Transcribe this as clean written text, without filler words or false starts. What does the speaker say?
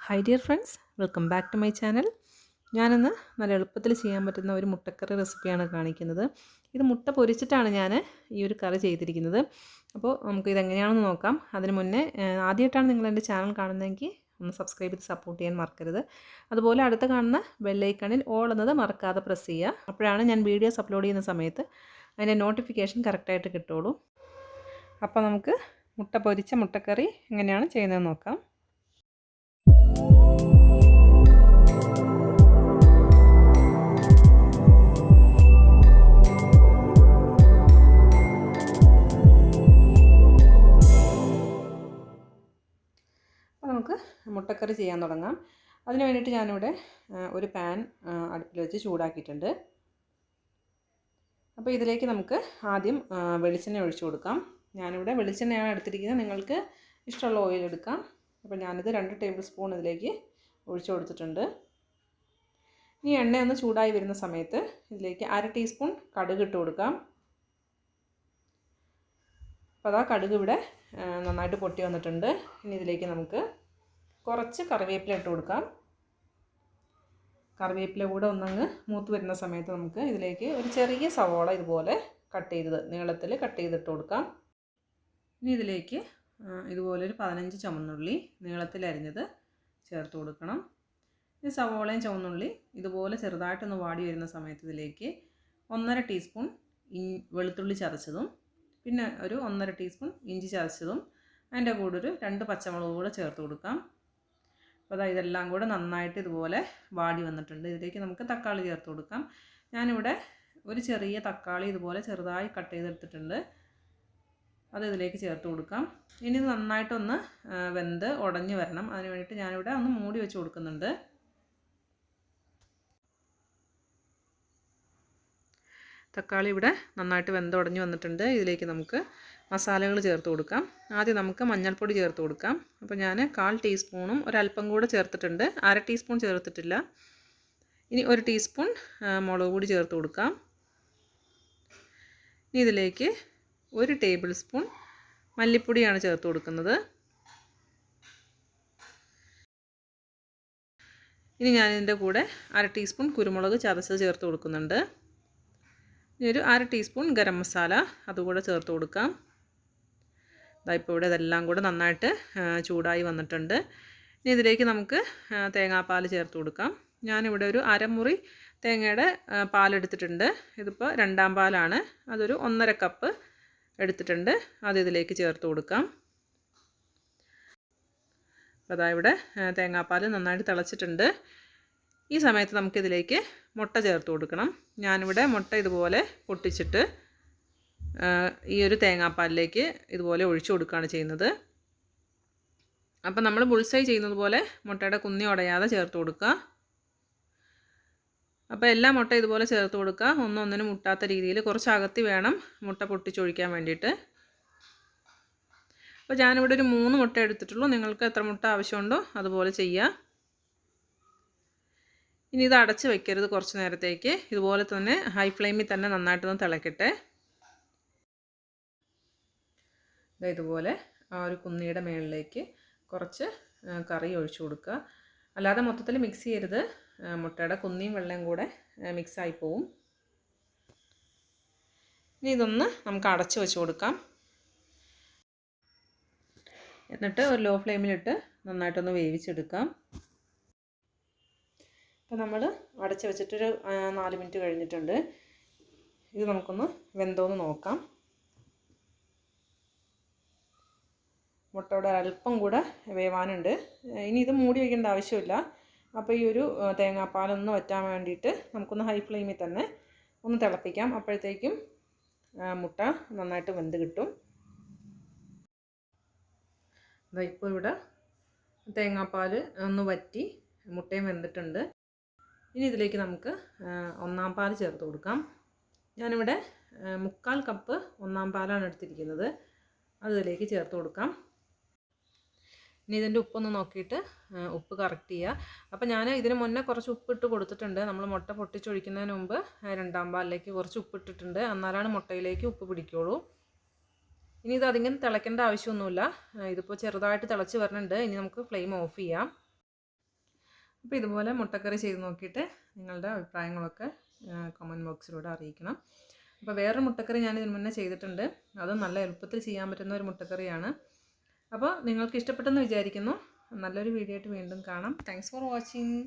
Hi dear friends, welcome back to my channel. ഞാനിന്ന് നല്ല എളുപ്പത്തിൽ ചെയ്യാൻ പറ്റുന്ന ഒരു മുട്ടക്കറി റെസിപ്പിയാണ് കാണിക്കുന്നത്. ഇത് മുട്ട പൊരിച്ചിട്ടാണ് ഞാൻ ഈ ഒരു കറി ചെയ്തിരിക്കുന്നത്. അപ്പോൾ നമുക്ക് ഇതെങ്ങനെയാണെന്ന് നോക്കാം. അതിന് മുന്നേ ആദ്യമായിട്ടാണ് നിങ്ങൾ എൻ്റെ ചാനൽ കാണുന്നതെങ്കിൽ ഒന്ന് സബ്സ്ക്രൈബ് ചെയ്ത് സപ്പോർട്ട് ചെയ്യാൻ മറക്കരുത്. അതുപോലെ അടുത്ത് കാണുന്ന ബെൽ ഐക്കണിൽ ഓൾ എന്നത് മറക്കാതെ പ്രസ് ചെയ്യുക. അപ്പോഴാണ് ഞാൻ വീഡിയോസ് അപ്ലോഡ് ചെയ്യുന്ന സമയത്ത് അതിൻ്റെ നോട്ടിഫിക്കേഷൻ കറക്റ്റായിട്ട് കിട്ടുള്ളൂ. അപ്പോൾ നമുക്ക് മുട്ട പൊരിച്ച മുട്ടക്കറി എങ്ങനെയാണ് ചെയ്യുന്നതെന്ന് നോക്കാം. നമുക്ക് മുട്ടക്കറി ചെയ്യാൻ തുടങ്ങാം. അതിന് വേണ്ടിയിട്ട് ഞാനിവിടെ ഒരു പാൻ അടുപ്പിൽ വെച്ച് ചൂടാക്കിയിട്ടുണ്ട്. അപ്പോൾ ഇതിലേക്ക് നമുക്ക് ആദ്യം വെളിച്ചെണ്ണ ഒഴിച്ചു കൊടുക്കാം. ഞാനിവിടെ വെളിച്ചെണ്ണയാണ് എടുത്തിരിക്കുന്നത്. നിങ്ങൾക്ക് ഇഷ്ടമുള്ള ഓയിൽ എടുക്കാം. അപ്പോൾ ഞാനിത് 2 ടേബിൾ സ്പൂൺ ഇതിലേക്ക് ഒഴിച്ചു കൊടുത്തിട്ടുണ്ട്. ഇനി എണ്ണ ഒന്ന് ചൂടായി വരുന്ന സമയത്ത് ഇതിലേക്ക് 1/2 ടീസ്പൂൺ കടുക് ഇട്ട് കൊടുക്കാം. അപ്പോൾ അതാ കടുക് ഇവിടെ നന്നായിട്ട് പൊട്ടി വന്നിട്ടുണ്ട്. ഇനി ഇതിലേക്ക് നമുക്ക് കുറച്ച് കറിവേപ്പില ഇട്ട് കൊടുക്കാം. കറിവേപ്പില കൂടെ ഒന്നങ്ങ് മൂത്ത് വരുന്ന സമയത്ത് നമുക്ക് ഇതിലേക്ക് ഒരു ചെറിയ സവോള ഇതുപോലെ നീളത്തിൽ കട്ട് ചെയ്തിട്ട് കൊടുക്കാം. ഇനി ഇതിലേക്ക് ഇതുപോലെ ഒരു 15 ചുവന്നുള്ളി നീളത്തിൽ അരിഞ്ഞത് ചേർത്ത് കൊടുക്കണം. ഈ സവോളയും ചുവന്നുള്ളി ഇതുപോലെ ചെറുതായിട്ടൊന്ന് വാടി വരുന്ന സമയത്ത് ഇതിലേക്ക് 1/2 ടീസ്പൂൺ വെളുത്തുള്ളി ചതച്ചതും പിന്നെ ഒരു 1/2 ടീസ്പൂൺ ഇഞ്ചി ചതച്ചതും അതിൻ്റെ കൂടെ ഒരു 2 പച്ചമുളക് കൂടെ ചേർത്ത് കൊടുക്കാം. അപ്പോൾ അതാ ഇതെല്ലാം കൂടെ നന്നായിട്ട് ഇതുപോലെ വാടി വന്നിട്ടുണ്ട്. ഇതിലേക്ക് നമുക്ക് തക്കാളി ചേർത്ത് കൊടുക്കാം. ഞാനിവിടെ ഒരു ചെറിയ തക്കാളി ഇതുപോലെ ചെറുതായി കട്ട് ചെയ്തെടുത്തിട്ടുണ്ട്. അത് ഇതിലേക്ക് ചേർത്ത് കൊടുക്കാം. ഇനി ഇത് നന്നായിട്ടൊന്ന് വെന്ത് ഉടഞ്ഞ് വരണം. അതിന് വേണ്ടിയിട്ട് ഞാനിവിടെ ഒന്ന് മൂടി വെച്ച് കൊടുക്കുന്നുണ്ട്. തക്കാളി ഇവിടെ നന്നായിട്ട് വെന്തുടഞ്ഞ് വന്നിട്ടുണ്ട്. ഇതിലേക്ക് നമുക്ക് മസാലകൾ ചേർത്ത് കൊടുക്കാം. ആദ്യം നമുക്ക് മഞ്ഞൾപ്പൊടി ചേർത്ത് കൊടുക്കാം. അപ്പോൾ ഞാൻ 1/4 ടീസ്പൂണും ഒരല്പം കൂടെ ചേർത്തിട്ടുണ്ട്. 1/2 ടീസ്പൂൺ ചേർത്തിട്ടില്ല. ഇനി 1 ടീസ്പൂൺ മുളക് പൊടി ചേർത്ത് കൊടുക്കാം. ഇനി ഇതിലേക്ക് 1 ടേബിൾ സ്പൂൺ മല്ലിപ്പൊടിയാണ് ചേർത്ത് കൊടുക്കുന്നത്. ഇനി ഞാനിതിൻ്റെ കൂടെ 1/2 ടീസ്പൂൺ കുരുമുളക് ചതച്ചത് ചേർത്ത് കൊടുക്കുന്നുണ്ട്. ഇനി ഒരു 1/2 ടീസ്പൂൺ ഗരം മസാല അതുകൂടെ ചേർത്ത് കൊടുക്കാം. ഇപ്പോൾ ഇവിടെ ഇതെല്ലാം കൂടെ നന്നായിട്ട് ചൂടായി വന്നിട്ടുണ്ട്. ഇനി ഇതിലേക്ക് നമുക്ക് തേങ്ങാപ്പാൽ ചേർത്ത് കൊടുക്കാം. ഞാനിവിടെ ഒരു അരമുറി തേങ്ങയുടെ പാലെടുത്തിട്ടുണ്ട്. ഇതിപ്പോൾ 2ാം പാലാണ്. അതൊരു 1/2 കപ്പ് എടുത്തിട്ടുണ്ട്. അത് ഇതിലേക്ക് ചേർത്ത് കൊടുക്കാം. അപ്പോൾ അതാ ഇവിടെ തേങ്ങാപ്പാൽ നന്നായിട്ട് തിളച്ചിട്ടുണ്ട്. ഈ സമയത്ത് നമുക്കിതിലേക്ക് മുട്ട ചേർത്ത് കൊടുക്കണം. ഞാനിവിടെ മുട്ട ഇതുപോലെ പൊട്ടിച്ചിട്ട് ഈ ഒരു തേങ്ങാപ്പാലിലേക്ക് ഇതുപോലെ ഒഴിച്ചു കൊടുക്കുകയാണ് ചെയ്യുന്നത്. അപ്പോൾ നമ്മൾ ബുൾസൈ ചെയ്യുന്നത് പോലെ മുട്ടയുടെ കുന്നി ഉടയാതെ ചേർത്ത് കൊടുക്കുക. അപ്പോൾ എല്ലാ മുട്ട ഇതുപോലെ ചേർത്ത് കൊടുക്കുക. ഒന്നൊന്നിനും മുട്ടാത്ത രീതിയിൽ കുറച്ച് അകത്തി വേണം മുട്ട പൊട്ടിച്ചൊഴിക്കാൻ വേണ്ടിയിട്ട്. അപ്പോൾ ഞാനിവിടെ ഒരു 3 മുട്ട എടുത്തിട്ടുള്ളൂ. നിങ്ങൾക്ക് എത്ര മുട്ട ആവശ്യമുണ്ടോ അതുപോലെ ചെയ്യുക. ഇനി ഇത് അടച്ച് വയ്ക്കരുത് കുറച്ച് നേരത്തേക്ക്. ഇതുപോലെ തന്നെ ഹൈ ഫ്ലെയിമിൽ തന്നെ നന്നായിട്ടൊന്ന് തിളക്കട്ടെ. ഇതുപോലെ ആ ഒരു കുന്നിയുടെ മുകളിലേക്ക് കുറച്ച് കറി ഒഴിച്ചു കൊടുക്കുക. അല്ലാതെ മൊത്തത്തിൽ മിക്സ് ചെയ്യരുത്. മുട്ടയുടെ കുന്നിയും വെള്ളയും കൂടെ മിക്സായി പോവും. ഇനി ഇതൊന്ന് നമുക്ക് അടച്ച് വെച്ച് കൊടുക്കാം. എന്നിട്ട് ഒരു ലോ ഫ്ലെയിമിലിട്ട് നന്നായിട്ടൊന്ന് വേവിച്ചെടുക്കാം. അപ്പോൾ നമ്മൾ അടച്ച് വെച്ചിട്ടൊരു 4 മിനിറ്റ് കഴിഞ്ഞിട്ടുണ്ട്. ഇത് നമുക്കൊന്ന് വെന്തോന്ന് നോക്കാം. മുട്ടയുടെ അല്പം കൂടെ വേവാനുണ്ട്. ഇനി ഇത് മൂടി വയ്ക്കേണ്ട ആവശ്യമില്ല. അപ്പോൾ ഈ ഒരു തേങ്ങാപ്പാലൊന്ന് വറ്റാൻ വേണ്ടിയിട്ട് നമുക്കൊന്ന് ഹൈ ഫ്ലെയിമിൽ തന്നെ ഒന്ന് തിളപ്പിക്കാം. അപ്പോഴത്തേക്കും മുട്ട നന്നായിട്ട് വെന്ത് കിട്ടും. ഇപ്പോൾ ഇവിടെ തേങ്ങാപ്പാൽ ഒന്ന് വറ്റി മുട്ടയും വെന്തിട്ടുണ്ട്. ഇനി ഇതിലേക്ക് നമുക്ക് 1ാം പാൽ ചേർത്ത് കൊടുക്കാം. ഞാനിവിടെ 3/4 കപ്പ് 1ാം പാലാണ് എടുത്തിരിക്കുന്നത്. അത് ഇതിലേക്ക് ചേർത്ത് കൊടുക്കാം. ഇനി ഇതിൻ്റെ ഉപ്പൊന്ന് നോക്കിയിട്ട് ഉപ്പ് കറക്റ്റ് ചെയ്യുക. അപ്പോൾ ഞാൻ ഇതിന് മുന്നേ കുറച്ച് ഉപ്പിട്ട് കൊടുത്തിട്ടുണ്ട്. നമ്മൾ മുട്ട പൊട്ടിച്ചൊഴിക്കുന്നതിന് മുമ്പ് 2ാം പാലിലേക്ക് കുറച്ച് ഉപ്പിട്ടിട്ടുണ്ട്. എന്നാലാണ് മുട്ടയിലേക്ക് ഉപ്പ് പിടിക്കുകയുള്ളൂ. ഇനി ഇത് അധികം തിളയ്ക്കേണ്ട ആവശ്യമൊന്നുമില്ല. ഇതിപ്പോൾ ചെറുതായിട്ട് തിളച്ച് വരുന്നുണ്ട്. ഇനി നമുക്ക് ഫ്ലെയിം ഓഫ് ചെയ്യാം. അപ്പോൾ ഇതുപോലെ മുട്ടക്കറി ചെയ്ത് നോക്കിയിട്ട് നിങ്ങളുടെ അഭിപ്രായങ്ങളൊക്കെ കമൻറ്റ് ബോക്സിലൂടെ അറിയിക്കണം. അപ്പോൾ വേറൊരു മുട്ടക്കറി ഞാൻ ഇതിന് മുന്നേ ചെയ്തിട്ടുണ്ട്. അത് നല്ല എളുപ്പത്തിൽ ചെയ്യാൻ പറ്റുന്ന ഒരു മുട്ടക്കറിയാണ്. അപ്പോൾ നിങ്ങൾക്ക് ഇഷ്ടപ്പെട്ടെന്ന് വിചാരിക്കുന്നു. നല്ലൊരു വീഡിയോ ആയിട്ട് വീണ്ടും കാണാം. Thanks for watching.